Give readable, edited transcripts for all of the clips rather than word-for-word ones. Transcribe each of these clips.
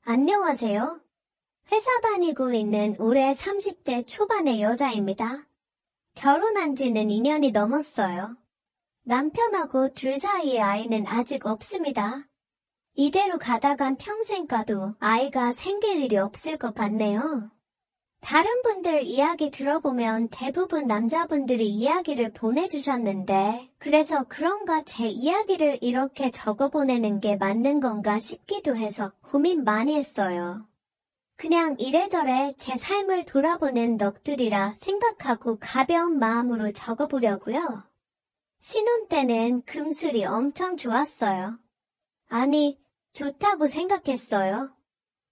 안녕하세요. 회사 다니고 있는 올해 30대 초반의 여자입니다. 결혼한 지는 2년이 넘었어요. 남편하고 둘 사이에 아이는 아직 없습니다. 이대로 가다간 평생 가도 아이가 생길 일이 없을 것 같네요. 다른 분들 이야기 들어보면 대부분 남자분들이 이야기를 보내주셨는데, 그래서 그런가 제 이야기를 이렇게 적어보내는 게 맞는 건가 싶기도 해서 고민 많이 했어요. 그냥 이래저래 제 삶을 돌아보는 넋두리라 생각하고 가벼운 마음으로 적어보려고요. 신혼 때는 금술이 엄청 좋았어요. 아니, 좋다고 생각했어요.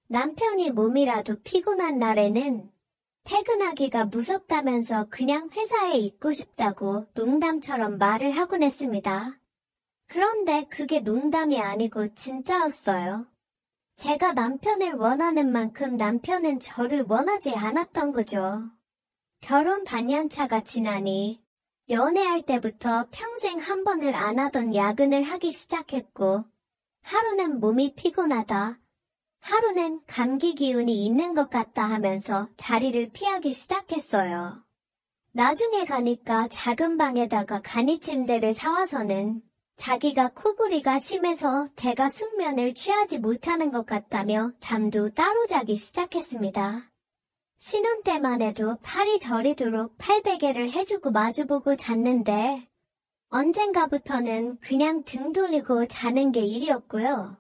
남편이 몸이라도 피곤한 날에는 퇴근하기가 무섭다면서 그냥 회사에 있고 싶다고 농담처럼 말을 하곤 했습니다. 그런데 그게 농담이 아니고 진짜였어요. 제가 남편을 원하는 만큼 남편은 저를 원하지 않았던 거죠. 결혼 반년차가 지나니 연애할 때부터 평생 한 번을 안 하던 야근을 하기 시작했고, 하루는 몸이 피곤하다, 하루는 감기 기운이 있는 것 같다 하면서 자리를 피하기 시작했어요. 나중에 가니까 작은 방에다가 간이 침대를 사와서는 자기가 코골이가 심해서 제가 숙면을 취하지 못하는 것 같다며 잠도 따로 자기 시작했습니다. 신혼 때만 해도 팔이 저리도록 팔베개를 해주고 마주보고 잤는데 언젠가부터는 그냥 등 돌리고 자는 게 일이었고요.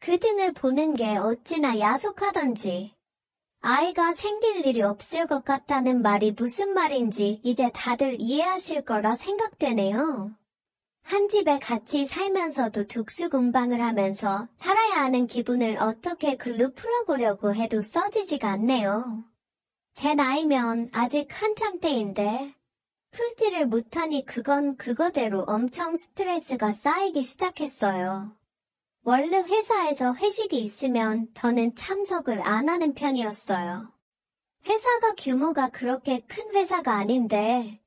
그 등을 보는 게 어찌나 야속하던지, 아이가 생길 일이 없을 것 같다는 말이 무슨 말인지 이제 다들 이해하실 거라 생각되네요. 한 집에 같이 살면서도 독수공방을 하면서 살아야 하는 기분을 어떻게 글로 풀어보려고 해도 써지지가 않네요. 제 나이면 아직 한참 때인데 풀지를 못하니 그건 그거대로 엄청 스트레스가 쌓이기 시작했어요. 원래 회사에서 회식이 있으면 저는 참석을 안 하는 편이었어요. 회사가 규모가 그렇게 큰 회사가 아닌데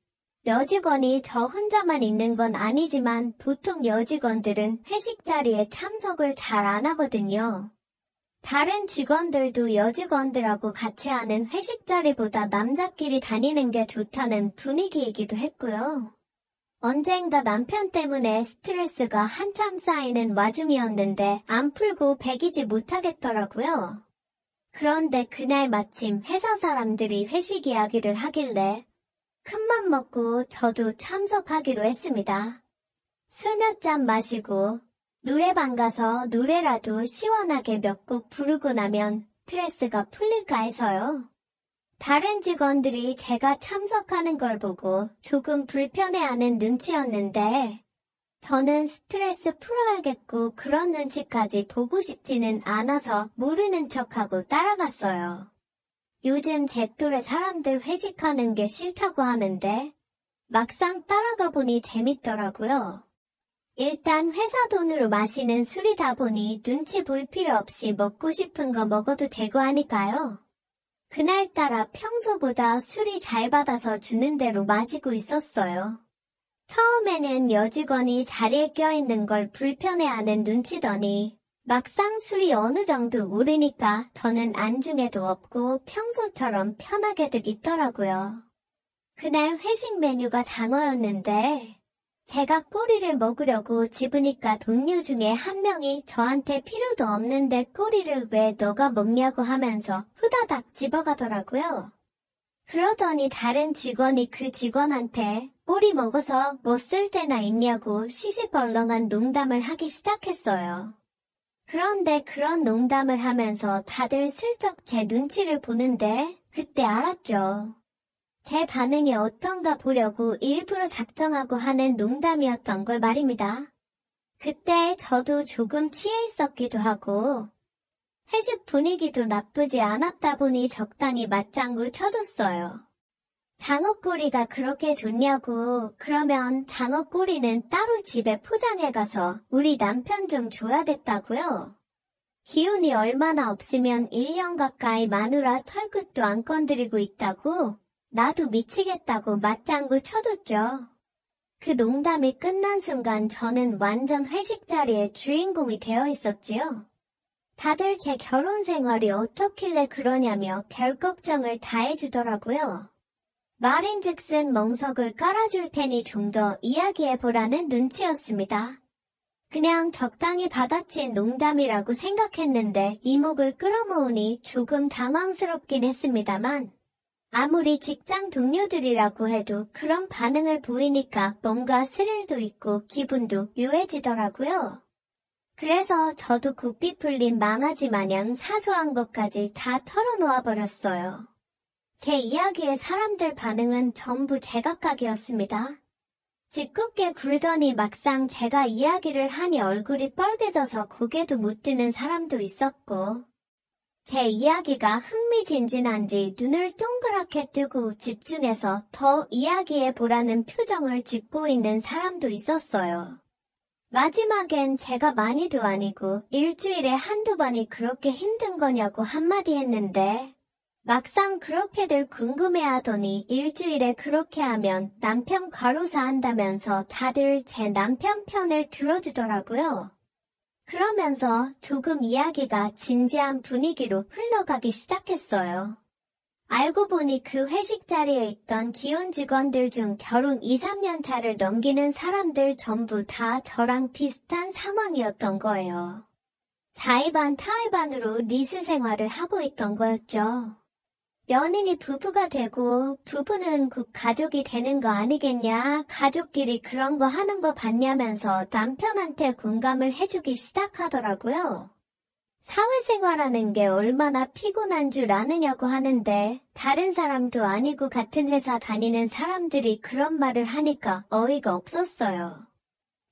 여직원이 저 혼자만 있는 건 아니지만 보통 여직원들은 회식 자리에 참석을 잘 안 하거든요. 다른 직원들도 여직원들하고 같이 하는 회식 자리보다 남자끼리 다니는 게 좋다는 분위기이기도 했고요. 언젠가 남편 때문에 스트레스가 한참 쌓이는 와중이었는데 안 풀고 배기지 못하겠더라고요. 그런데 그날 마침 회사 사람들이 회식 이야기를 하길래 큰맘 먹고 저도 참석하기로 했습니다. 술 몇 잔 마시고 노래방 가서 노래라도 시원하게 몇 곡 부르고 나면 스트레스가 풀릴까 해서요. 다른 직원들이 제가 참석하는 걸 보고 조금 불편해하는 눈치였는데 저는 스트레스 풀어야겠고 그런 눈치까지 보고 싶지는 않아서 모르는 척하고 따라갔어요. 요즘 제 또래 사람들 회식하는 게 싫다고 하는데 막상 따라가 보니 재밌더라고요. 일단 회사 돈으로 마시는 술이다 보니 눈치 볼 필요 없이 먹고 싶은 거 먹어도 되고 하니까요. 그날따라 평소보다 술이 잘 받아서 주는 대로 마시고 있었어요. 처음에는 여직원이 자리에 껴있는 걸 불편해하는 눈치더니 막상 술이 어느 정도 오르니까 저는 안중에도 없고 평소처럼 편하게들 있더라고요. 그날 회식 메뉴가 장어였는데 제가 꼬리를 먹으려고 집으니까 동료 중에 한 명이 저한테 필요도 없는데 꼬리를 왜 너가 먹냐고 하면서 후다닥 집어가더라고요. 그러더니 다른 직원이 그 직원한테 꼬리 먹어서 뭐 쓸 데나 있냐고 시시벌렁한 농담을 하기 시작했어요. 그런데 그런 농담을 하면서 다들 슬쩍 제 눈치를 보는데 그때 알았죠. 제 반응이 어떤가 보려고 일부러 작정하고 하는 농담이었던 걸 말입니다. 그때 저도 조금 취해 있었기도 하고 회식 분위기도 나쁘지 않았다 보니 적당히 맞장구 쳐줬어요. 장어꼬리가 그렇게 좋냐고. 그러면 장어꼬리는 따로 집에 포장해 가서 우리 남편 좀 줘야겠다고요. 기운이 얼마나 없으면 1년 가까이 마누라 털끝도 안 건드리고 있다고. 나도 미치겠다고 맞장구 쳐줬죠. 그 농담이 끝난 순간 저는 완전 회식 자리의 주인공이 되어 있었지요. 다들 제 결혼 생활이 어떻길래 그러냐며 별 걱정을 다 해주더라고요. 말인즉슨 멍석을 깔아줄 테니 좀 더 이야기해보라는 눈치였습니다. 그냥 적당히 받아친 농담이라고 생각했는데 이목을 끌어모으니 조금 당황스럽긴 했습니다만 아무리 직장 동료들이라고 해도 그런 반응을 보이니까 뭔가 스릴도 있고 기분도 묘해지더라고요. 그래서 저도 고삐 풀린 망아지 마냥 사소한 것까지 다 털어놓아버렸어요. 제 이야기에 사람들 반응은 전부 제각각이었습니다. 짓궂게 굴더니 막상 제가 이야기를 하니 얼굴이 빨개져서 고개도 못 드는 사람도 있었고, 제 이야기가 흥미진진한지 눈을 동그랗게 뜨고 집중해서 더 이야기해보라는 표정을 짓고 있는 사람도 있었어요. 마지막엔 제가 많이도 아니고 일주일에 한두 번이 그렇게 힘든 거냐고 한마디 했는데 막상 그렇게들 궁금해하더니 일주일에 그렇게 하면 남편 과로사 한다면서 다들 제 남편 편을 들어주더라고요. 그러면서 조금 이야기가 진지한 분위기로 흘러가기 시작했어요. 알고 보니 그 회식 자리에 있던 기혼 직원들 중 결혼 2, 3년 차를 넘기는 사람들 전부 다 저랑 비슷한 상황이었던 거예요. 자의반 타의반으로 리스 생활을 하고 있던 거였죠. 연인이 부부가 되고 부부는 곧 가족이 되는 거 아니겠냐, 가족끼리 그런 거 하는 거 봤냐면서 남편한테 공감을 해주기 시작하더라고요. 사회생활하는 게 얼마나 피곤한 줄 아느냐고 하는데 다른 사람도 아니고 같은 회사 다니는 사람들이 그런 말을 하니까 어이가 없었어요.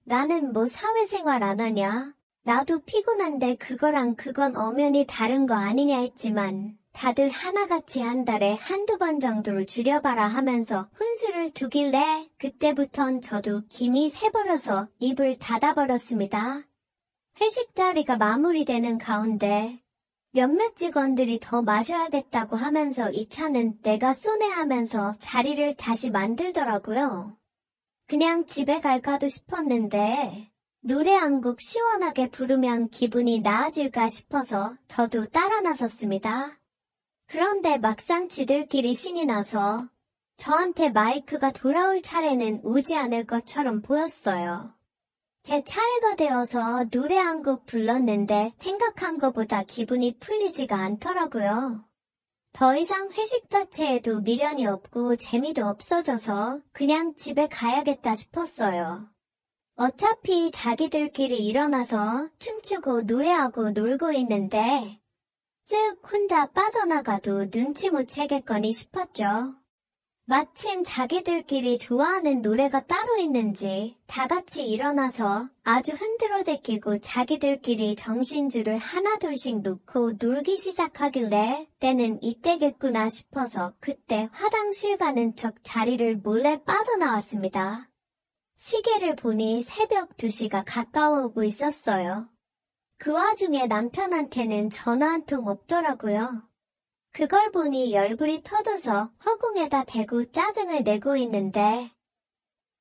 나는 뭐 사회생활 안 하냐? 나도 피곤한데 그거랑 그건 엄연히 다른 거 아니냐 했지만 다들 하나같이 한 달에 한두 번 정도를 줄여봐라 하면서 훈수를 두길래 그때부턴 저도 김이 새버려서 입을 닫아버렸습니다. 회식 자리가 마무리되는 가운데 몇몇 직원들이 더 마셔야겠다고 하면서 이 차는 내가 쏘네 하면서 자리를 다시 만들더라고요. 그냥 집에 갈까도 싶었는데 노래 한 곡 시원하게 부르면 기분이 나아질까 싶어서 저도 따라 나섰습니다. 그런데 막상 지들끼리 신이 나서 저한테 마이크가 돌아올 차례는 오지 않을 것처럼 보였어요. 제 차례가 되어서 노래 한 곡 불렀는데 생각한 것보다 기분이 풀리지가 않더라고요. 더 이상 회식 자체에도 미련이 없고 재미도 없어져서 그냥 집에 가야겠다 싶었어요. 어차피 자기들끼리 일어나서 춤추고 노래하고 놀고 있는데 쓱 혼자 빠져나가도 눈치 못 채겠거니 싶었죠. 마침 자기들끼리 좋아하는 노래가 따로 있는지 다 같이 일어나서 아주 흔들어 제끼고 자기들끼리 정신줄을 하나둘씩 놓고 놀기 시작하길래 때는 이때겠구나 싶어서 그때 화장실 가는 척 자리를 몰래 빠져나왔습니다. 시계를 보니 새벽 2시가 가까워오고 있었어요. 그 와중에 남편한테는 전화 한 통 없더라고요. 그걸 보니 열불이 터져서 허공에다 대고 짜증을 내고 있는데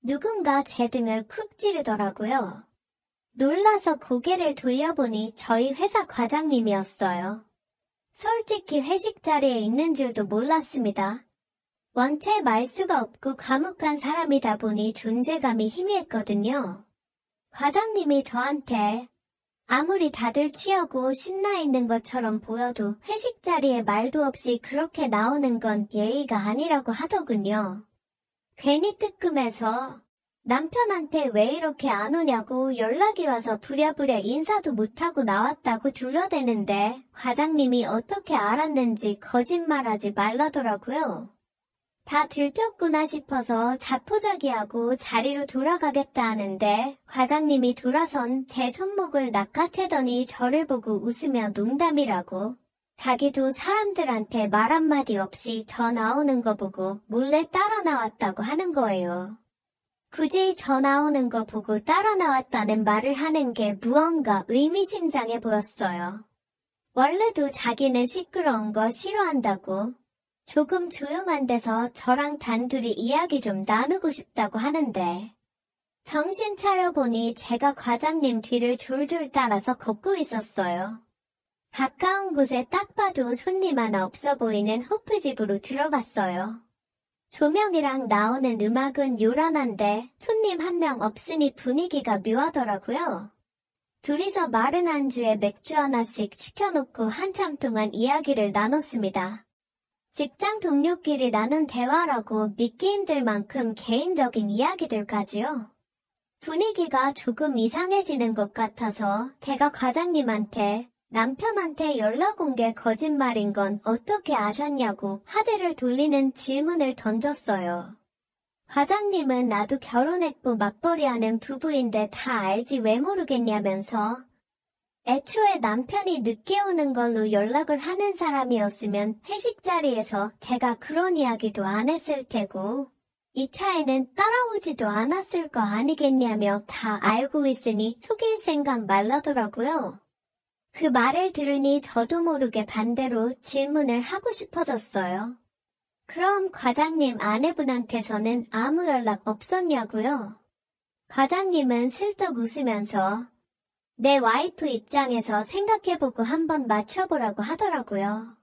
누군가 제 등을 쿡 찌르더라고요. 놀라서 고개를 돌려보니 저희 회사 과장님이었어요. 솔직히 회식 자리에 있는 줄도 몰랐습니다. 원체 말수가 없고 과묵한 사람이다 보니 존재감이 희미했거든요. 과장님이 저한테 아무리 다들 취하고 신나 있는 것처럼 보여도 회식 자리에 말도 없이 그렇게 나오는 건 예의가 아니라고 하더군요. 괜히 뜨끔해서 남편한테 왜 이렇게 안 오냐고 연락이 와서 부랴부랴 인사도 못하고 나왔다고 둘러대는데 과장님이 어떻게 알았는지 거짓말하지 말라더라고요. 다 들켰구나 싶어서 자포자기하고 자리로 돌아가겠다 하는데 과장님이 돌아선 제 손목을 낚아채더니 저를 보고 웃으며 농담이라고 자기도 사람들한테 말 한마디 없이 저 나오는 거 보고 몰래 따라 나왔다고 하는 거예요. 굳이 저 나오는 거 보고 따라 나왔다는 말을 하는 게 무언가 의미심장해 보였어요. 원래도 자기는 시끄러운 거 싫어한다고 조금 조용한 데서 저랑 단둘이 이야기 좀 나누고 싶다고 하는데 정신 차려보니 제가 과장님 뒤를 졸졸 따라서 걷고 있었어요. 가까운 곳에 딱 봐도 손님 하나 없어 보이는 호프집으로 들어갔어요. 조명이랑 나오는 음악은 요란한데 손님 한 명 없으니 분위기가 묘하더라고요. 둘이서 마른 안주에 맥주 하나씩 시켜놓고 한참 동안 이야기를 나눴습니다. 직장 동료끼리 나눈 대화라고 믿기 힘들 만큼 개인적인 이야기들까지요. 분위기가 조금 이상해지는 것 같아서 제가 과장님한테 남편한테 연락 온 게 거짓말인 건 어떻게 아셨냐고 화제를 돌리는 질문을 던졌어요. 과장님은 나도 결혼했고 맞벌이하는 부부인데 다 알지 왜 모르겠냐면서 애초에 남편이 늦게 오는 걸로 연락을 하는 사람이었으면 회식 자리에서 제가 그런 이야기도 안 했을 테고 2차에는 따라오지도 않았을 거 아니겠냐며 다 알고 있으니 속일 생각 말라더라고요. 그 말을 들으니 저도 모르게 반대로 질문을 하고 싶어졌어요. 그럼 과장님 아내분한테서는 아무 연락 없었냐고요? 과장님은 슬쩍 웃으면서 내 와이프 입장에서 생각해보고 한번 맞춰보라고 하더라고요.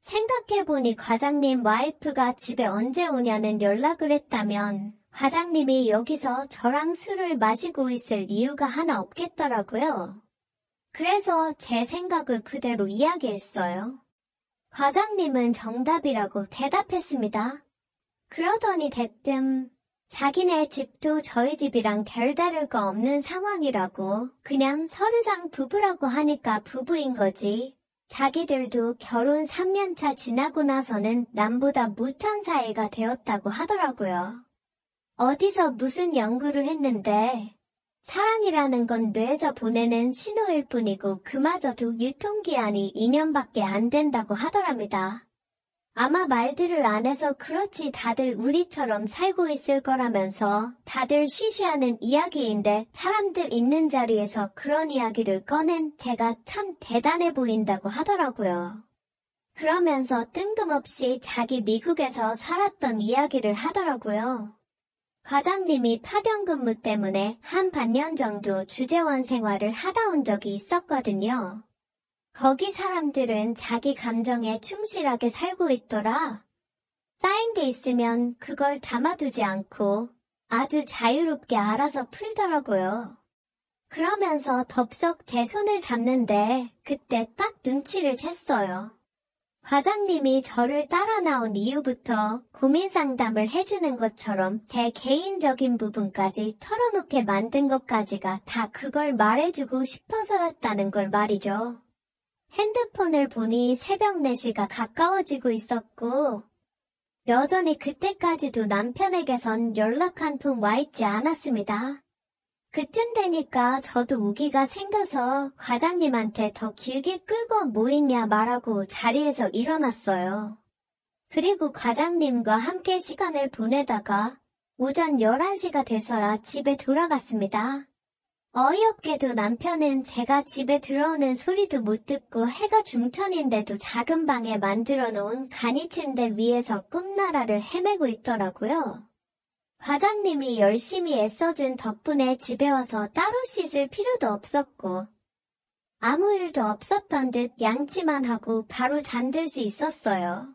생각해보니 과장님 와이프가 집에 언제 오냐는 연락을 했다면 과장님이 여기서 저랑 술을 마시고 있을 이유가 하나 없겠더라고요. 그래서 제 생각을 그대로 이야기했어요. 과장님은 정답이라고 대답했습니다. 그러더니 대뜸 자기네 집도 저희 집이랑 별다를 거 없는 상황이라고 그냥 서류상 부부라고 하니까 부부인 거지. 자기들도 결혼 3년차 지나고 나서는 남보다 못한 사이가 되었다고 하더라고요. 어디서 무슨 연구를 했는데 사랑이라는 건 뇌에서 보내는 신호일 뿐이고 그마저도 유통기한이 2년밖에 안 된다고 하더랍니다. 아마 말들을 안 해서 그렇지 다들 우리처럼 살고 있을 거라면서 다들 쉬쉬하는 이야기인데 사람들 있는 자리에서 그런 이야기를 꺼낸 제가 참 대단해 보인다고 하더라고요. 그러면서 뜬금없이 자기 미국에서 살았던 이야기를 하더라고요. 과장님이 파견 근무 때문에 한 반년 정도 주재원 생활을 하다 온 적이 있었거든요. 거기 사람들은 자기 감정에 충실하게 살고 있더라. 쌓인 게 있으면 그걸 담아두지 않고 아주 자유롭게 알아서 풀더라고요. 그러면서 덥석 제 손을 잡는데 그때 딱 눈치를 챘어요. 과장님이 저를 따라 나온 이유부터 고민 상담을 해주는 것처럼 제 개인적인 부분까지 털어놓게 만든 것까지가 다 그걸 말해주고 싶어서였다는 걸 말이죠. 핸드폰을 보니 새벽 4시가 가까워지고 있었고 여전히 그때까지도 남편에게선 연락 한 통 와 있지 않았습니다. 그쯤 되니까 저도 우기가 생겨서 과장님한테 더 길게 끌고 뭐 있냐 말하고 자리에서 일어났어요. 그리고 과장님과 함께 시간을 보내다가 오전 11시가 돼서야 집에 돌아갔습니다. 어이없게도 남편은 제가 집에 들어오는 소리도 못 듣고 해가 중천인데도 작은 방에 만들어 놓은 간이 침대 위에서 꿈나라를 헤매고 있더라고요. 과장님이 열심히 애써준 덕분에 집에 와서 따로 씻을 필요도 없었고 아무 일도 없었던 듯 양치만 하고 바로 잠들 수 있었어요.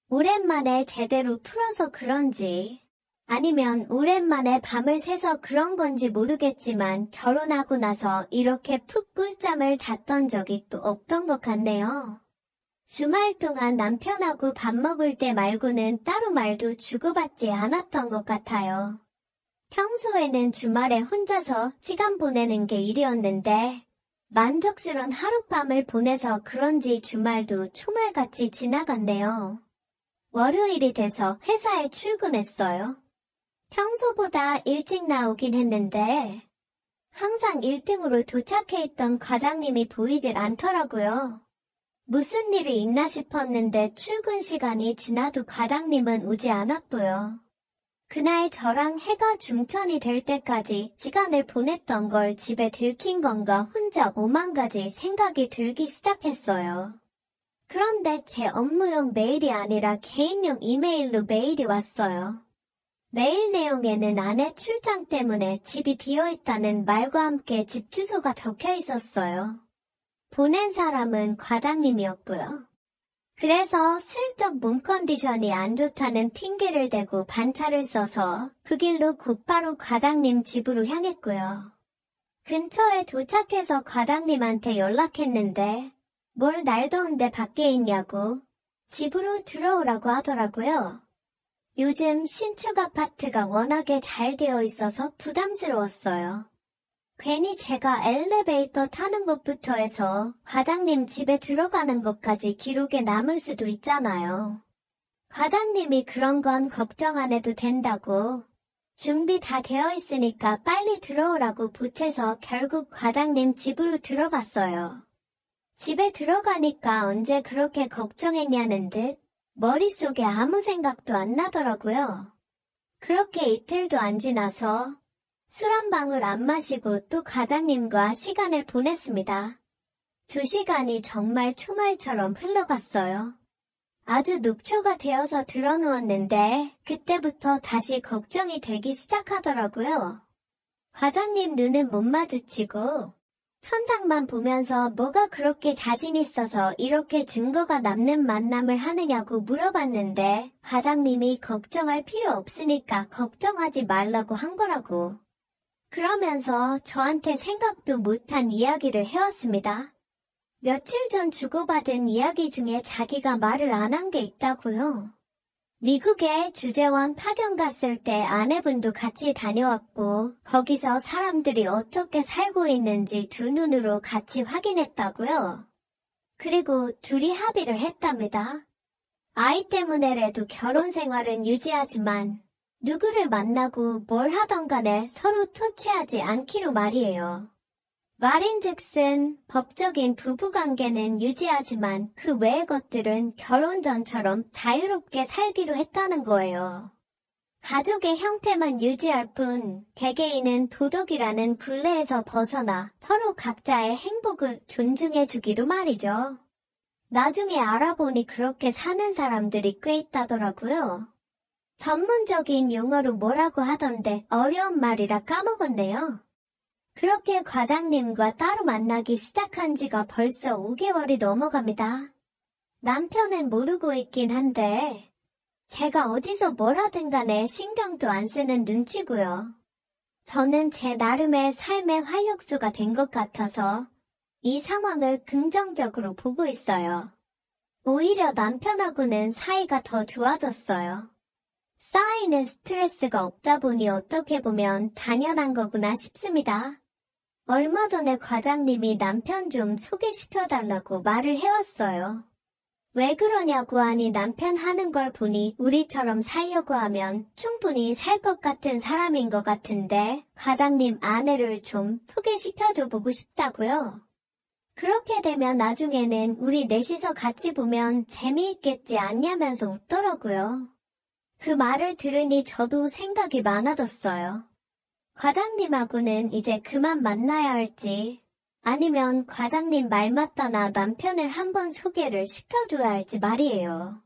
오랜만에 제대로 풀어서 그런지 아니면 오랜만에 밤을 새서 그런 건지 모르겠지만 결혼하고 나서 이렇게 푹 꿀잠을 잤던 적이 또 없던 것 같네요. 주말 동안 남편하고 밥 먹을 때 말고는 따로 말도 주고받지 않았던 것 같아요. 평소에는 주말에 혼자서 시간 보내는 게 일이었는데 만족스러운 하룻밤을 보내서 그런지 주말도 초말같이 지나갔네요. 월요일이 돼서 회사에 출근했어요. 평소보다 일찍 나오긴 했는데 항상 1등으로 도착해 있던 과장님이 보이질 않더라고요. 무슨 일이 있나 싶었는데 출근 시간이 지나도 과장님은 오지 않았고요. 그날 저랑 해가 중천이 될 때까지 시간을 보냈던 걸 집에 들킨 건가 혼자 오만가지 생각이 들기 시작했어요. 그런데 제 업무용 메일이 아니라 개인용 이메일로 메일이 왔어요. 메일 내용에는 아내 출장 때문에 집이 비어있다는 말과 함께 집 주소가 적혀 있었어요. 보낸 사람은 과장님이었고요. 그래서 슬쩍 몸 컨디션이 안 좋다는 핑계를 대고 반차를 써서 그 길로 곧바로 과장님 집으로 향했고요. 근처에 도착해서 과장님한테 연락했는데 뭘 날 더운데 밖에 있냐고 집으로 들어오라고 하더라고요. 요즘 신축 아파트가 워낙에 잘 되어 있어서 부담스러웠어요. 괜히 제가 엘리베이터 타는 것부터 해서 과장님 집에 들어가는 것까지 기록에 남을 수도 있잖아요. 과장님이 그런 건 걱정 안 해도 된다고 준비 다 되어 있으니까 빨리 들어오라고 보채서 결국 과장님 집으로 들어갔어요. 집에 들어가니까 언제 그렇게 걱정했냐는 듯 머릿속에 아무 생각도 안 나더라고요. 그렇게 이틀도 안 지나서 술 한 방울 안 마시고 또 과장님과 시간을 보냈습니다. 2시간이 정말 초말처럼 흘러갔어요. 아주 녹초가 되어서 드러누웠는데 그때부터 다시 걱정이 되기 시작하더라고요. 과장님 눈은 못 마주치고 천장만 보면서 뭐가 그렇게 자신 있어서 이렇게 증거가 남는 만남을 하느냐고 물어봤는데 과장님이 걱정할 필요 없으니까 걱정하지 말라고 한 거라고. 그러면서 저한테 생각도 못한 이야기를 해왔습니다. 며칠 전 주고받은 이야기 중에 자기가 말을 안 한 게 있다고요. 미국에 주재원 파견 갔을 때 아내분도 같이 다녀왔고 거기서 사람들이 어떻게 살고 있는지 두 눈으로 같이 확인했다고요. 그리고 둘이 합의를 했답니다. 아이 때문에라도 결혼 생활은 유지하지만 누구를 만나고 뭘 하던 간에 서로 터치하지 않기로 말이에요. 말인즉슨 법적인 부부관계는 유지하지만 그 외의 것들은 결혼 전처럼 자유롭게 살기로 했다는 거예요. 가족의 형태만 유지할 뿐 개개인은 도덕이라는 굴레에서 벗어나 서로 각자의 행복을 존중해주기로 말이죠. 나중에 알아보니 그렇게 사는 사람들이 꽤 있다더라고요. 전문적인 용어로 뭐라고 하던데 어려운 말이라 까먹었네요. 그렇게 과장님과 따로 만나기 시작한 지가 벌써 5개월이 넘어갑니다. 남편은 모르고 있긴 한데 제가 어디서 뭘 하든 간에 신경도 안 쓰는 눈치고요. 저는 제 나름의 삶의 활력소가 된 것 같아서 이 상황을 긍정적으로 보고 있어요. 오히려 남편하고는 사이가 더 좋아졌어요. 쌓이는 스트레스가 없다 보니 어떻게 보면 당연한 거구나 싶습니다. 얼마 전에 과장님이 남편 좀 소개시켜달라고 말을 해왔어요. 왜 그러냐고 하니 남편 하는 걸 보니 우리처럼 살려고 하면 충분히 살 것 같은 사람인 것 같은데 과장님 아내를 좀 소개시켜줘 보고 싶다고요. 그렇게 되면 나중에는 우리 넷이서 같이 보면 재미있겠지 않냐면서 웃더라고요. 그 말을 들으니 저도 생각이 많아졌어요. 과장님하고는 이제 그만 만나야 할지 아니면 과장님 말 맞다나 남편을 한번 소개를 시켜줘야 할지 말이에요.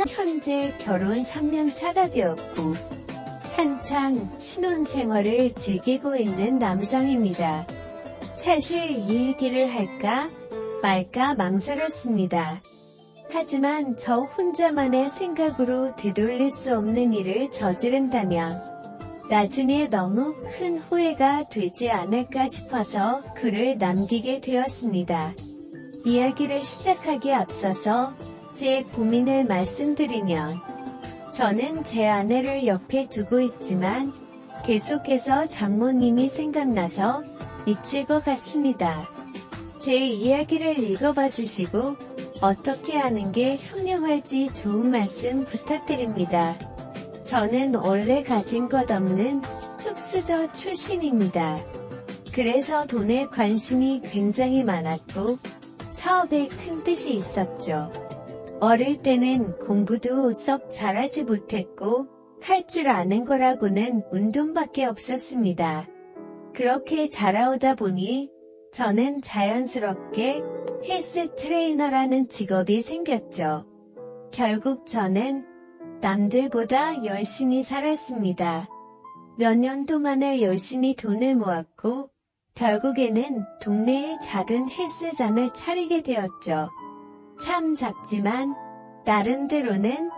현재 결혼 3년 차가 되었고 한창 신혼생활을 즐기고 있는 남성입니다. 사실 이 얘기를 할까 말까 망설였습니다. 하지만 저 혼자만의 생각으로 되돌릴 수 없는 일을 저지른다면 나중에 너무 큰 후회가 되지 않을까 싶어서 글을 남기게 되었습니다. 이야기를 시작하기에 앞서서 제 고민을 말씀드리면 저는 제 아내를 옆에 두고 있지만 계속해서 장모님이 생각나서 미칠 것 같습니다. 제 이야기를 읽어봐 주시고 어떻게 하는 게 현명할지 좋은 말씀 부탁드립니다. 저는 원래 가진 것 없는 흙수저 출신입니다. 그래서 돈에 관심이 굉장히 많았고 사업에 큰 뜻이 있었죠. 어릴 때는 공부도 썩 잘하지 못했고 할 줄 아는 거라고는 운동밖에 없었습니다. 그렇게 자라오다 보니 저는 자연스럽게 헬스 트레이너라는 직업이 생겼죠. 결국 저는 남들보다 열심히 살았습니다. 몇 년 동안에 열심히 돈을 모았고 결국에는 동네에 작은 헬스장을 차리게 되었죠. 참 작지만 나름대로는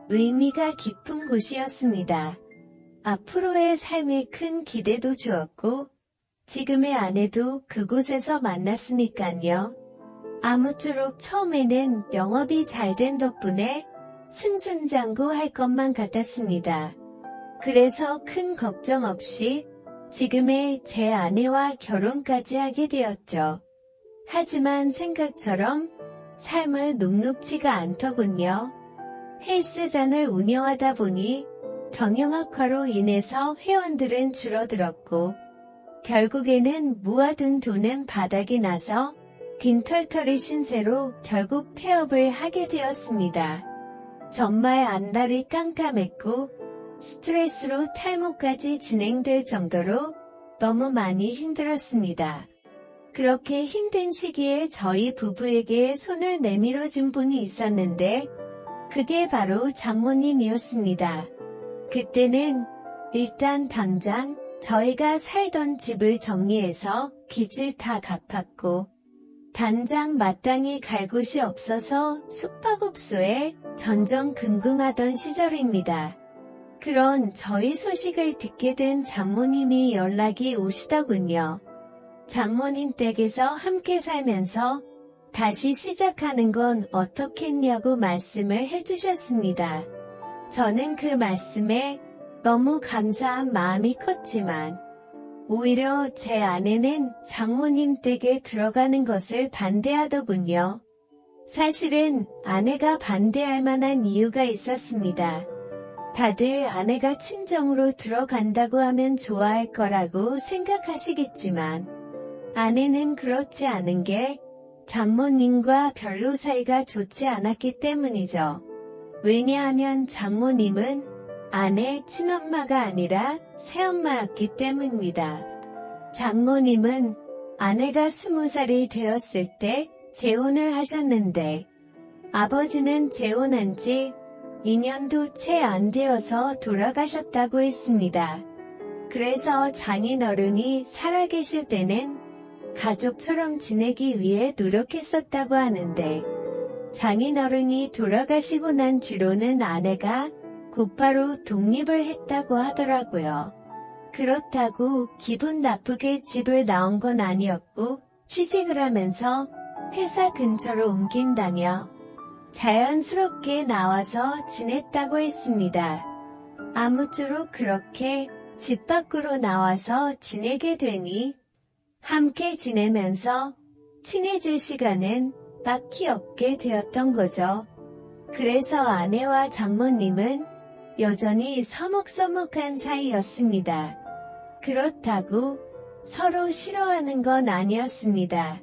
의미가 깊은 곳이었습니다. 앞으로의 삶에 큰 기대도 주었고 지금의 아내도 그곳에서 만났으니깐요. 아무쪼록 처음에는 영업이 잘 된 덕분에 승승장구할 것만 같았습니다. 그래서 큰 걱정 없이 지금의 제 아내와 결혼까지 하게 되었죠. 하지만 생각처럼 삶은 녹록지가 않더군요. 헬스장을 운영하다 보니 경영악화로 인해서 회원들은 줄어들었고 결국에는 모아둔 돈은 바닥이 나서 빈털터리 신세로 결국 폐업을 하게 되었습니다. 정말 안달이 깜깜했고 스트레스로 탈모까지 진행될 정도로 너무 많이 힘들었습니다. 그렇게 힘든 시기에 저희 부부에게 손을 내밀어준 분이 있었는데 그게 바로 장모님이었습니다. 그때는 일단 당장 저희가 살던 집을 정리해서 빚을 다 갚았고 당장 마땅히 갈 곳이 없어서 숙박업소에 전전긍긍하던 시절입니다. 그런 저희 소식을 듣게 된 장모님이 연락이 오시더군요. 장모님 댁에서 함께 살면서 다시 시작하는 건 어떻겠냐고 말씀을 해주셨습니다. 저는 그 말씀에 너무 감사한 마음이 컸지만 오히려 제 아내는 장모님 댁에 들어가는 것을 반대하더군요. 사실은 아내가 반대할 만한 이유가 있었습니다. 다들 아내가 친정으로 들어간다고 하면 좋아할 거라고 생각하시겠지만 아내는 그렇지 않은 게 장모님과 별로 사이가 좋지 않았기 때문이죠. 왜냐하면 장모님은 아내 친엄마가 아니라 새엄마였기 때문입니다. 장모님은 아내가 20살이 되었을 때 재혼을 하셨는데 아버지는 재혼한 지 2년도 채 안 되어서 돌아가셨다고 했습니다. 그래서 장인어른이 살아계실 때는 가족처럼 지내기 위해 노력했었다고 하는데 장인어른이 돌아가시고 난 뒤로는 아내가 곧바로 독립을 했다고 하더라고요. 그렇다고 기분 나쁘게 집을 나온 건 아니었고 취직을 하면서 회사 근처로 옮긴다며 자연스럽게 나와서 지냈다고 했습니다. 아무쪼록 그렇게 집 밖으로 나와서 지내게 되니 함께 지내면서 친해질 시간은 딱히 없게 되었던 거죠. 그래서 아내와 장모님은 여전히 서먹서먹한 사이였습니다. 그렇다고 서로 싫어하는 건 아니었습니다.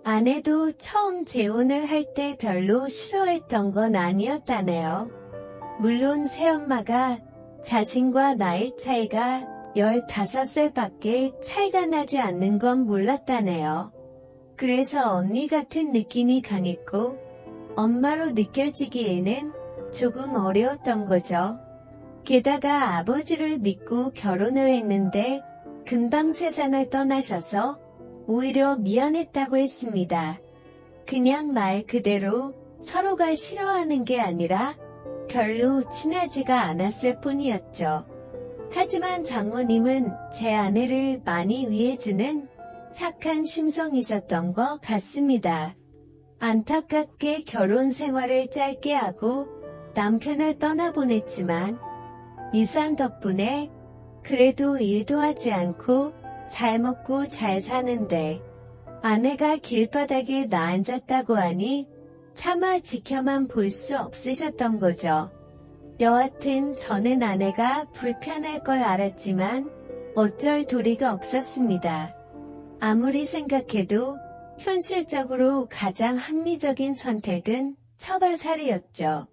아내도 처음 재혼을 할 때 별로 싫어했던 건 아니었다네요. 물론 새엄마가 자신과 나이 차이가 15살밖에 차이가 나지 않는 건 몰랐다네요. 그래서 언니 같은 느낌이 강했고 엄마로 느껴지기에는 조금 어려웠던 거죠. 게다가 아버지를 믿고 결혼을 했는데 금방 세상을 떠나셔서 오히려 미안했다고 했습니다. 그냥 말 그대로 서로가 싫어하는 게 아니라 별로 친하지가 않았을 뿐이었죠. 하지만 장모님은 제 아내를 많이 위해주는 착한 심성이셨던 것 같습니다. 안타깝게 결혼 생활을 짧게 하고 남편을 떠나보냈지만 유산 덕분에 그래도 일도 하지 않고 잘 먹고 잘 사는데 아내가 길바닥에 나앉았다고 하니 차마 지켜만 볼 수 없으셨던 거죠. 여하튼 저는 아내가 불편할 걸 알았지만 어쩔 도리가 없었습니다. 아무리 생각해도 현실적으로 가장 합리적인 선택은 처가살이였죠.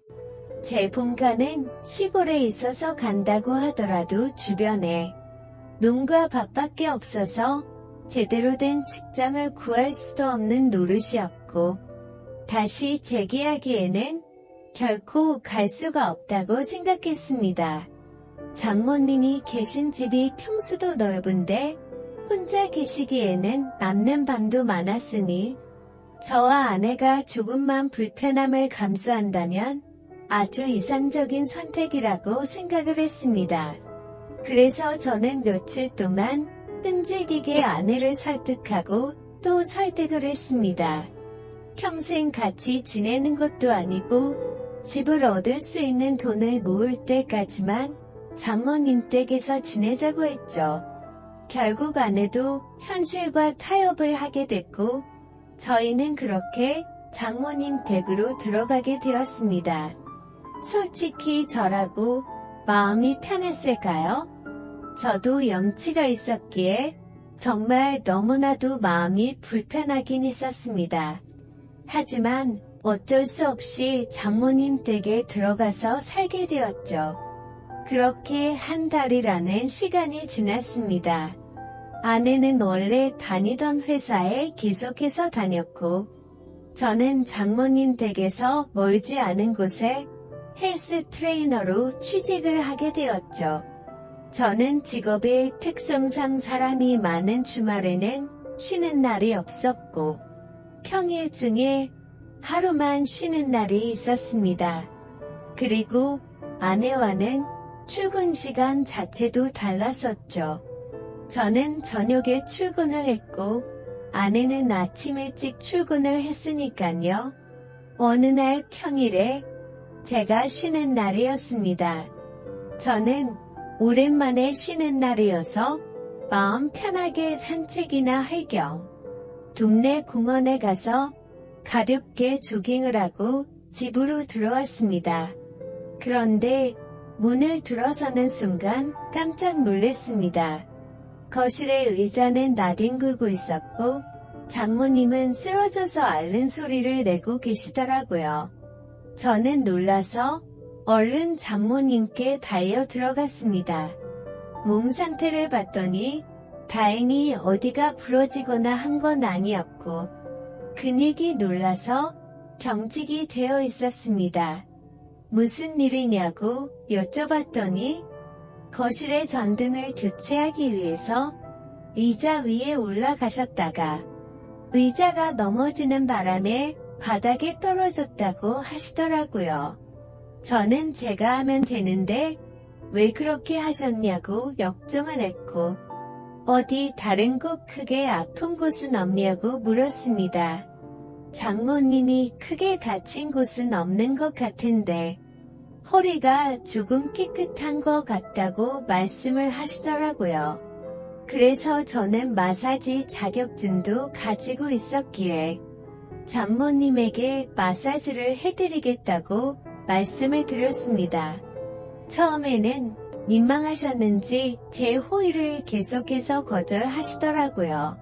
제 본가는 시골에 있어서 간다고 하더라도 주변에 눈과 밭밖에 없어서 제대로 된 직장을 구할 수도 없는 노릇이었고 다시 재기하기에는 결코 갈 수가 없다고 생각했습니다. 장모님이 계신 집이 평수도 넓은데 혼자 계시기에는 남는 밤도 많았으니 저와 아내가 조금만 불편함을 감수한다면 아주 이상적인 선택이라고 생각을 했습니다. 그래서 저는 며칠 동안 끈질기게 아내를 설득하고 또 설득을 했습니다. 평생 같이 지내는 것도 아니고 집을 얻을 수 있는 돈을 모을 때까지만 장모님 댁에서 지내자고 했죠. 결국 아내도 현실과 타협을 하게 됐고 저희는 그렇게 장모님 댁으로 들어가게 되었습니다. 솔직히 저라고 마음이 편했을까요? 저도 염치가 있었기에 정말 너무나도 마음이 불편하긴 했었습니다. 하지만 어쩔 수 없이 장모님 댁에 들어가서 살게 되었죠. 그렇게 한 달이라는 시간이 지났습니다. 아내는 원래 다니던 회사에 계속해서 다녔고 저는 장모님 댁에서 멀지 않은 곳에 헬스 트레이너로 취직을 하게 되었죠. 저는 직업의 특성상 사람이 많은 주말에는 쉬는 날이 없었고 평일 중에 하루만 쉬는 날이 있었습니다. 그리고 아내와는 출근 시간 자체도 달랐었죠. 저는 저녁에 출근을 했고 아내는 아침 일찍 출근을 했으니까요. 어느 날 평일에 제가 쉬는 날이었습니다. 저는 오랜만에 쉬는 날이어서 마음 편하게 산책이나 할 겸 동네 공원에 가서 가볍게 조깅을 하고 집으로 들어왔습니다. 그런데 문을 들어서는 순간 깜짝 놀랐습니다. 거실의 의자는 나뒹굴고 있었고 장모님은 쓰러져서 앓는 소리를 내고 계시더라고요. 저는 놀라서 얼른 장모님께 달려 들어갔습니다. 몸 상태를 봤더니 다행히 어디가 부러지거나 한 건 아니었고 근육이 놀라서 경직이 되어 있었습니다. 무슨 일이냐고 여쭤봤더니 거실의 전등을 교체하기 위해서 의자 위에 올라가셨다가 의자가 넘어지는 바람에 바닥에 떨어졌다고 하시더라고요. 저는 제가 하면 되는데 왜 그렇게 하셨냐고 역정을 했고 어디 다른 곳 크게 아픈 곳은 없냐고 물었습니다. 장모님이 크게 다친 곳은 없는 것 같은데 허리가 조금 깨끗한 것 같다고 말씀을 하시더라고요. 그래서 저는 마사지 자격증도 가지고 있었기에 장모님에게 마사지를 해드리겠다고 말씀을 드렸습니다. 처음에는 민망하셨는지 제 호의를 계속해서 거절하시더라고요.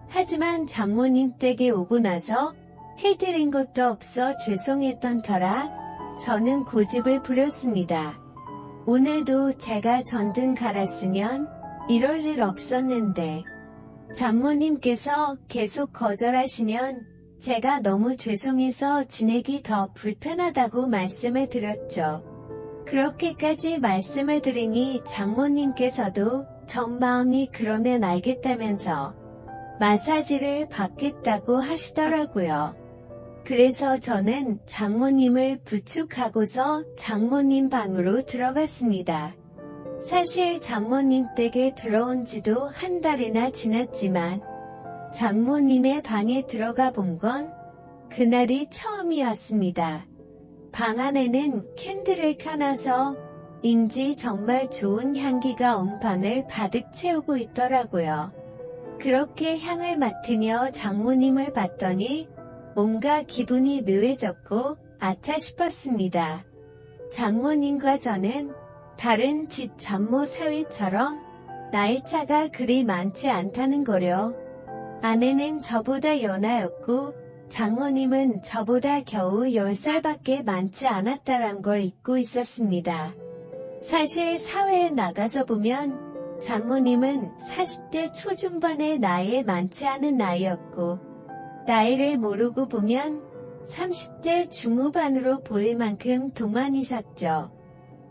하지만 장모님 댁에 오고 나서 해드린 것도 없어 죄송했던 터라 저는 고집을 부렸습니다. 오늘도 제가 전등 갈았으면 이럴 일 없었는데 장모님께서 계속 거절하시면 제가 너무 죄송해서 지내기 더 불편하다고 말씀을 드렸죠. 그렇게까지 말씀을 드리니 장모님께서도 전 마음이 그러면 알겠다면서 마사지를 받겠다고 하시더라고요. 그래서 저는 장모님을 부축하고서 장모님 방으로 들어갔습니다. 사실 장모님 댁에 들어온 지도 한 달이나 지났지만 장모님의 방에 들어가 본 건 그날이 처음이었습니다. 방 안에는 캔들을 켜놔서 인지 정말 좋은 향기가 온 방을 가득 채우고 있더라고요. 그렇게 향을 맡으며 장모님을 봤더니 뭔가 기분이 묘해졌고 아차 싶었습니다. 장모님과 저는 다른 집 장모 사위처럼 나이차가 그리 많지 않다는 거려. 아내는 저보다 연하였고 장모님은 저보다 겨우 10살밖에 많지 않았다란 걸 잊고 있었습니다. 사실 사회에 나가서 보면 장모님은 40대 초중반의 나이에 많지 않은 나이였고 나이를 모르고 보면 30대 중후반으로 보일 만큼 동안이셨죠.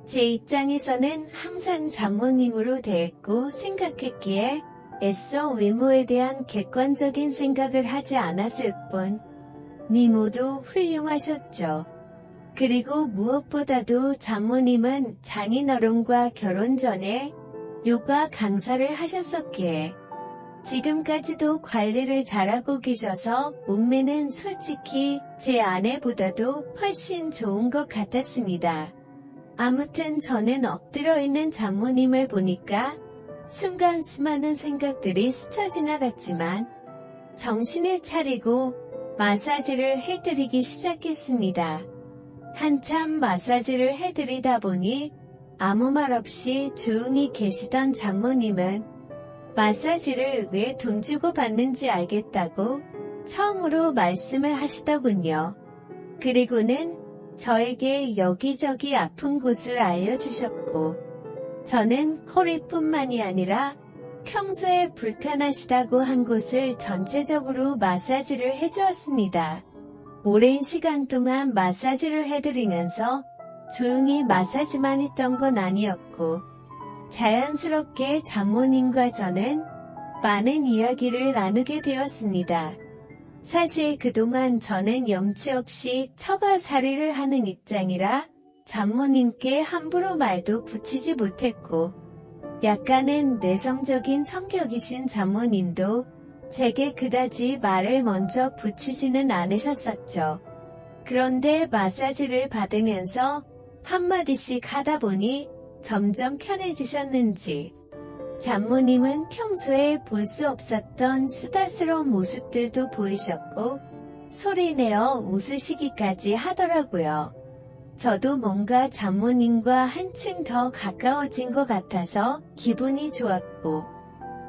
제 입장에서는 항상 장모님으로 대했고 생각했기에 애써 외모에 대한 객관적인 생각을 하지 않았을 뿐 미모도 훌륭하셨죠. 그리고 무엇보다도 장모님은 장인어른과 결혼 전에 요가 강사를 하셨었기에 지금까지도 관리를 잘하고 계셔서 몸매는 솔직히 제 아내보다도 훨씬 좋은 것 같았습니다. 아무튼 저는 엎드려 있는 장모님을 보니까 순간 수많은 생각들이 스쳐 지나갔지만 정신을 차리고 마사지를 해드리기 시작했습니다. 한참 마사지를 해드리다 보니 아무 말 없이 조용히 계시던 장모님은 마사지를 왜 돈 주고 받는지 알겠다고 처음으로 말씀을 하시더군요. 그리고는 저에게 여기저기 아픈 곳을 알려주셨고 저는 허리뿐만이 아니라 평소에 불편하시다고 한 곳을 전체적으로 마사지를 해주었습니다. 오랜 시간 동안 마사지를 해드리면서 조용히 마사지만 했던 건 아니었고 자연스럽게 장모님과 저는 많은 이야기를 나누게 되었습니다. 사실 그동안 저는 염치 없이 처가살이를 하는 입장이라 장모님께 함부로 말도 붙이지 못했고 약간은 내성적인 성격이신 장모님도 제게 그다지 말을 먼저 붙이지는 않으셨었죠. 그런데 마사지를 받으면서 한마디씩 하다 보니 점점 편해지셨는지 장모님은 평소에 볼 수 없었던 수다스러운 모습들도 보이셨고 소리내어 웃으시기까지 하더라고요. 저도 뭔가 장모님과 한층 더 가까워진 것 같아서 기분이 좋았고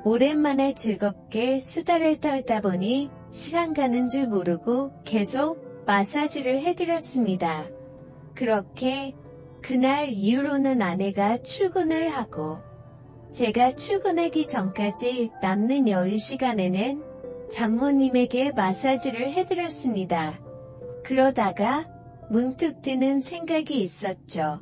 오랜만에 즐겁게 수다를 떨다 보니 시간 가는 줄 모르고 계속 마사지를 해드렸습니다. 그렇게 그날 이후로는 아내가 출근을 하고 제가 출근하기 전까지 남는 여유 시간에는 장모님에게 마사지를 해드렸습니다. 그러다가 문득 드는 생각이 있었죠.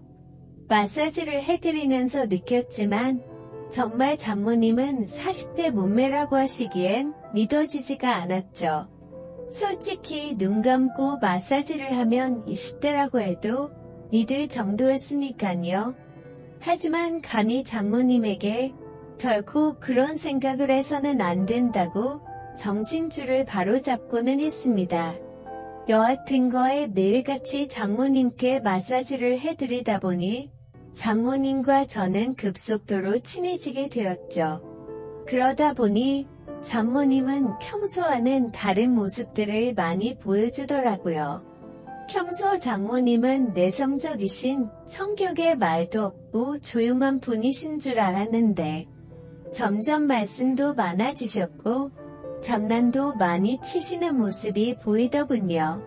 마사지를 해드리면서 느꼈지만 정말 장모님은 40대 몸매라고 하시기엔 믿어지지가 않았죠. 솔직히 눈 감고 마사지를 하면 20대라고 해도 믿을 정도였으니까요. 하지만 감히 장모님에게 결코 그런 생각을 해서는 안 된다고 정신줄을 바로잡고는 했습니다. 여하튼 거에 매일같이 장모님께 마사지를 해드리다 보니 장모님과 저는 급속도로 친해지게 되었죠. 그러다 보니 장모님은 평소와는 다른 모습들을 많이 보여주더라고요. 평소 장모님은 내성적이신 성격에 말도 없고 조용한 분이신 줄 알았는데 점점 말씀도 많아지셨고 장난도 많이 치시는 모습이 보이더군요.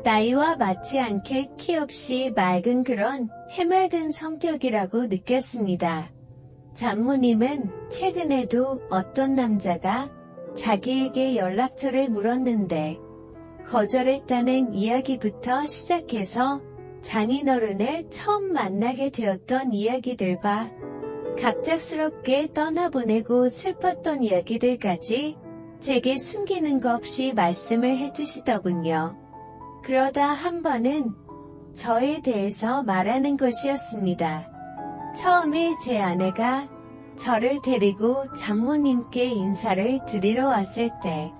나이와 맞지 않게 키 없이 맑은 그런 해맑은 성격이라고 느꼈습니다. 장모님은 최근에도 어떤 남자가 자기에게 연락처를 물었는데 거절했다는 이야기부터 시작해서 장인어른을 처음 만나게 되었던 이야기들과 갑작스럽게 떠나보내고 슬펐던 이야기들까지 제게 숨기는 것 없이 말씀을 해주시더군요. 그러다 한 번은 저에 대해서 말하는 것이었습니다. 처음에 제 아내가 저를 데리고 장모님께 인사를 드리러 왔을 때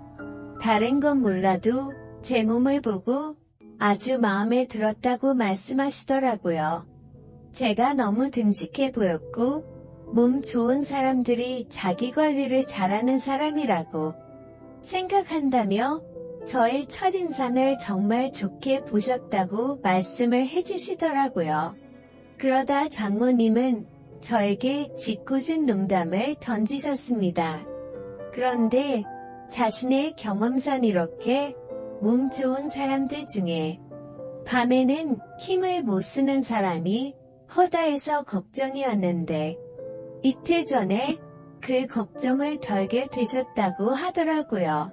다른 건 몰라도 제 몸을 보고 아주 마음에 들었다고 말씀하시더라고요. 제가 너무 듬직해 보였고 몸 좋은 사람들이 자기 관리를 잘하는 사람이라고 생각한다며 저의 첫인상을 정말 좋게 보셨다고 말씀을 해주시더라고요. 그러다 장모님은 저에게 짓궂은 농담을 던지셨습니다. 그런데 자신의 경험상 이렇게 몸 좋은 사람들 중에 밤에는 힘을 못 쓰는 사람이 허다해서 걱정이었는데 이틀 전에 그 걱정을 덜게 되셨다고 하더라고요.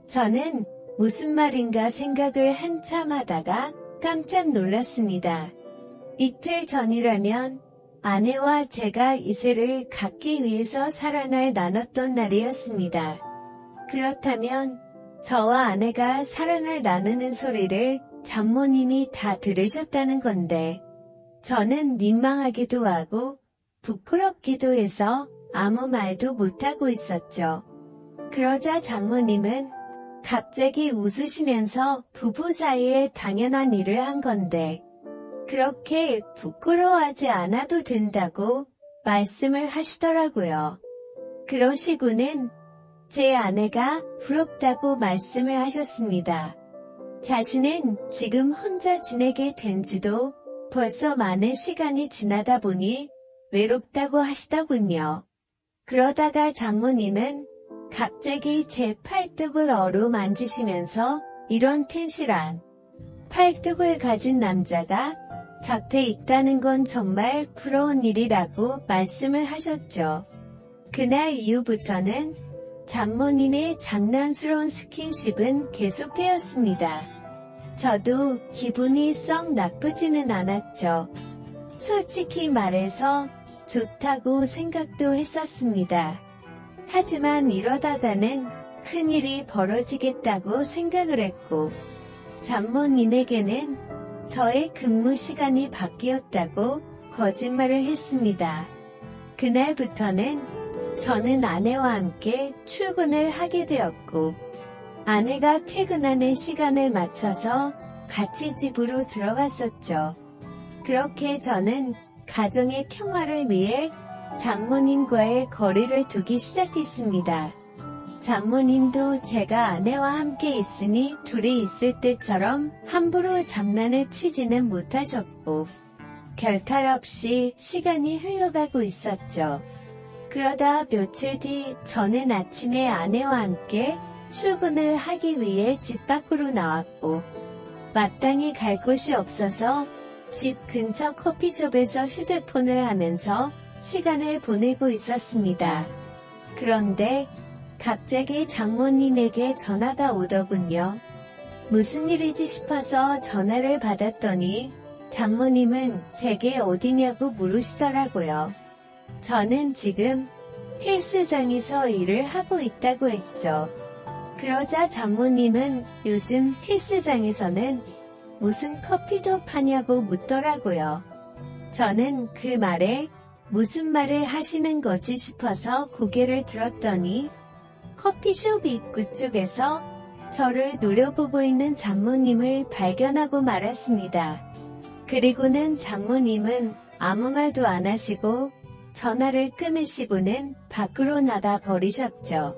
저는 무슨 말인가 생각을 한참 하다가 깜짝 놀랐습니다. 이틀 전이라면 아내와 제가 이세를 갖기 위해서 사랑을 나눴던 날이었습니다. 그렇다면 저와 아내가 사랑을 나누는 소리를 장모님이 다 들으셨다는 건데 저는 민망하기도 하고 부끄럽기도 해서 아무 말도 못하고 있었죠. 그러자 장모님은 갑자기 웃으시면서 부부 사이에 당연한 일을 한 건데 그렇게 부끄러워하지 않아도 된다고 말씀을 하시더라고요. 그러시고는 제 아내가 부럽다고 말씀을 하셨습니다. 자신은 지금 혼자 지내게 된 지도 벌써 많은 시간이 지나다 보니 외롭다고 하시더군요. 그러다가 장모님은 갑자기 제 팔뚝을 어루만지시면서 이런 텐실한 팔뚝을 가진 남자가 곁에 있다는 건 정말 부러운 일이라고 말씀을 하셨죠. 그날 이후부터는 장모님의 장난스러운 스킨십은 계속되었습니다. 저도 기분이 썩 나쁘지는 않았죠. 솔직히 말해서 좋다고 생각도 했었습니다. 하지만 이러다가는 큰일이 벌어지겠다고 생각을 했고 장모님에게는 저의 근무 시간이 바뀌었다고 거짓말을 했습니다. 그날부터는 저는 아내와 함께 출근을 하게 되었고 아내가 퇴근하는 시간을 맞춰서 같이 집으로 들어갔었죠. 그렇게 저는 가정의 평화를 위해 장모님과의 거리를 두기 시작했습니다. 장모님도 제가 아내와 함께 있으니 둘이 있을 때처럼 함부로 장난을 치지는 못하셨고 결탈 없이 시간이 흘러가고 있었죠. 그러다 며칠 뒤 저는 아침에 아내와 함께 출근을 하기 위해 집 밖으로 나왔고 마땅히 갈 곳이 없어서 집 근처 커피숍에서 휴대폰을 하면서 시간을 보내고 있었습니다. 그런데 갑자기 장모님에게 전화가 오더군요. 무슨 일이지 싶어서 전화를 받았더니 장모님은 제게 어디냐고 물으시더라고요. 저는 지금 헬스장에서 일을 하고 있다고 했죠. 그러자 장모님은 요즘 헬스장에서는 무슨 커피도 파냐고 묻더라고요. 저는 그 말에 무슨 말을 하시는 거지 싶어서 고개를 들었더니 커피숍 입구 쪽에서 저를 노려보고 있는 장모님을 발견하고 말았습니다. 그리고는 장모님은 아무 말도 안 하시고 전화를 끊으시고는 밖으로 나가 버리셨죠.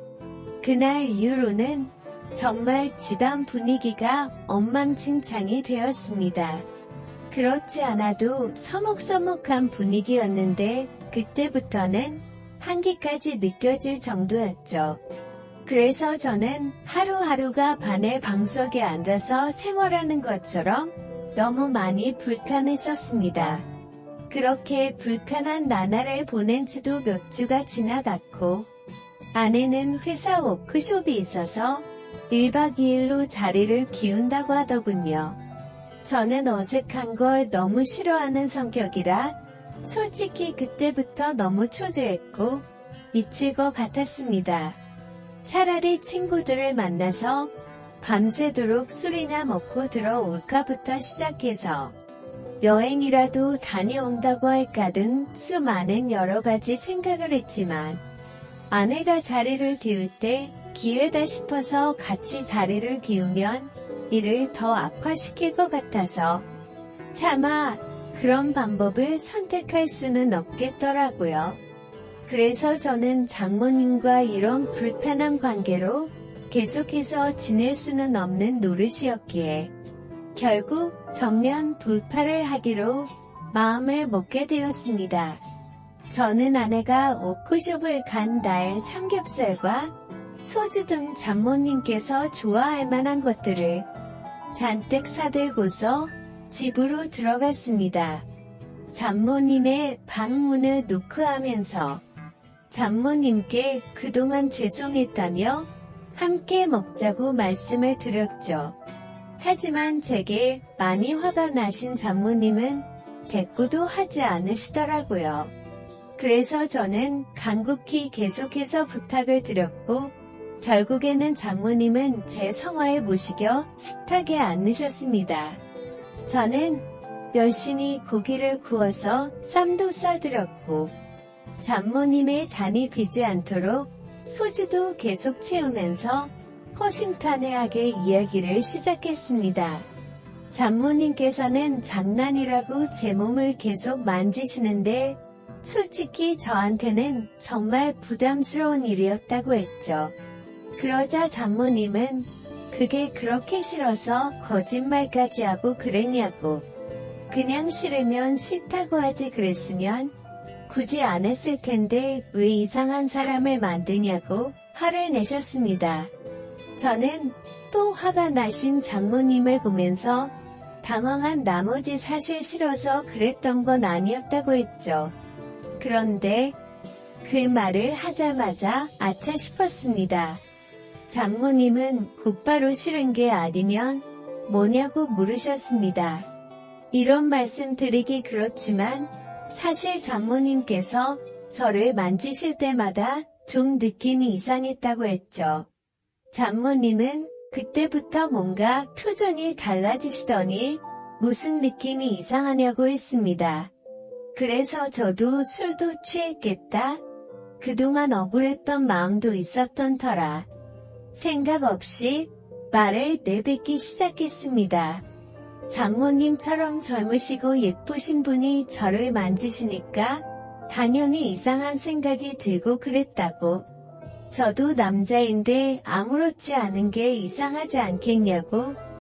그날 이후로는 정말 집안 분위기가 엉망진창이 되었습니다. 그렇지 않아도 서먹서먹한 분위기였는데 그때부터는 한기까지 느껴질 정도였죠. 그래서 저는 하루하루가 바늘 방석에 앉아서 생활하는 것처럼 너무 많이 불편했었습니다. 그렇게 불편한 나날을 보낸 지도 몇 주가 지나갔고 아내는 회사 워크숍이 있어서 1박 2일로 자리를 비운다고 하더군요. 저는 어색한 걸 너무 싫어하는 성격이라 솔직히 그때부터 너무 초조했고 미칠 것 같았습니다. 차라리 친구들을 만나서 밤새도록 술이나 먹고 들어올까부터 시작해서 여행이라도 다녀온다고 할까 등 수많은 여러가지 생각을 했지만 아내가 자리를 비울 때 기회다 싶어서 같이 자리를 비우면 일을 더 악화시킬 것 같아서 차마 그런 방법을 선택할 수는 없겠더라고요. 그래서 저는 장모님과 이런 불편한 관계로 계속해서 지낼 수는 없는 노릇이었기에 결국 정면 돌파를 하기로 마음을 먹게 되었습니다. 저는 아내가 워크숍을 간 날 삼겹살과 소주 등 장모님께서 좋아할 만한 것들을 잔뜩 사들고서 집으로 들어갔습니다. 장모님의 방문을 노크하면서 장모님께 그동안 죄송했다며 함께 먹자고 말씀을 드렸죠. 하지만 제게 많이 화가 나신 장모님은 대꾸도 하지 않으시더라고요. 그래서 저는 간곡히 계속해서 부탁을 드렸고 결국에는 장모님은 제 성화에 모시겨 식탁에 앉으셨습니다. 저는 열심히 고기를 구워서 쌈도 싸드렸고 장모님의 잔이 비지 않도록 소주도 계속 채우면서 허심탄회하게 이야기를 시작했습니다. 장모님께서는 장난이라고 제 몸을 계속 만지시는데 솔직히 저한테는 정말 부담스러운 일이었다고 했죠. 그러자 장모님은 그게 그렇게 싫어서 거짓말까지 하고 그랬냐고. 그냥 싫으면 싫다고 하지 그랬으면 굳이 안 했을 텐데 왜 이상한 사람을 만드냐고 화를 내셨습니다. 저는 또 화가 나신 장모님을 보면서 당황한 나머지 사실 싫어서 그랬던 건 아니었다고 했죠. 그런데 그 말을 하자마자 아차 싶었습니다. 장모님은 곧바로 싫은 게 아니면 뭐냐고 물으셨습니다. 이런 말씀 드리기 그렇지만 사실 장모님께서 저를 만지실 때마다 좀 느낌이 이상했다고 했죠. 장모님은 그때부터 뭔가 표정이 달라지시더니 무슨 느낌이 이상하냐고 했습니다. 그래서 저도 술도 취했겠다. 그동안 억울했던 마음도 있었던 터라 생각 없이 말을 내뱉기 시작했습니다. 장모님처럼 젊으시고 예쁘신 분이 저를 만지시니까 당연히 이상한 생각이 들고 그랬다고. 저도 남자인데 아무렇지 않은 게 이상하지 않겠냐고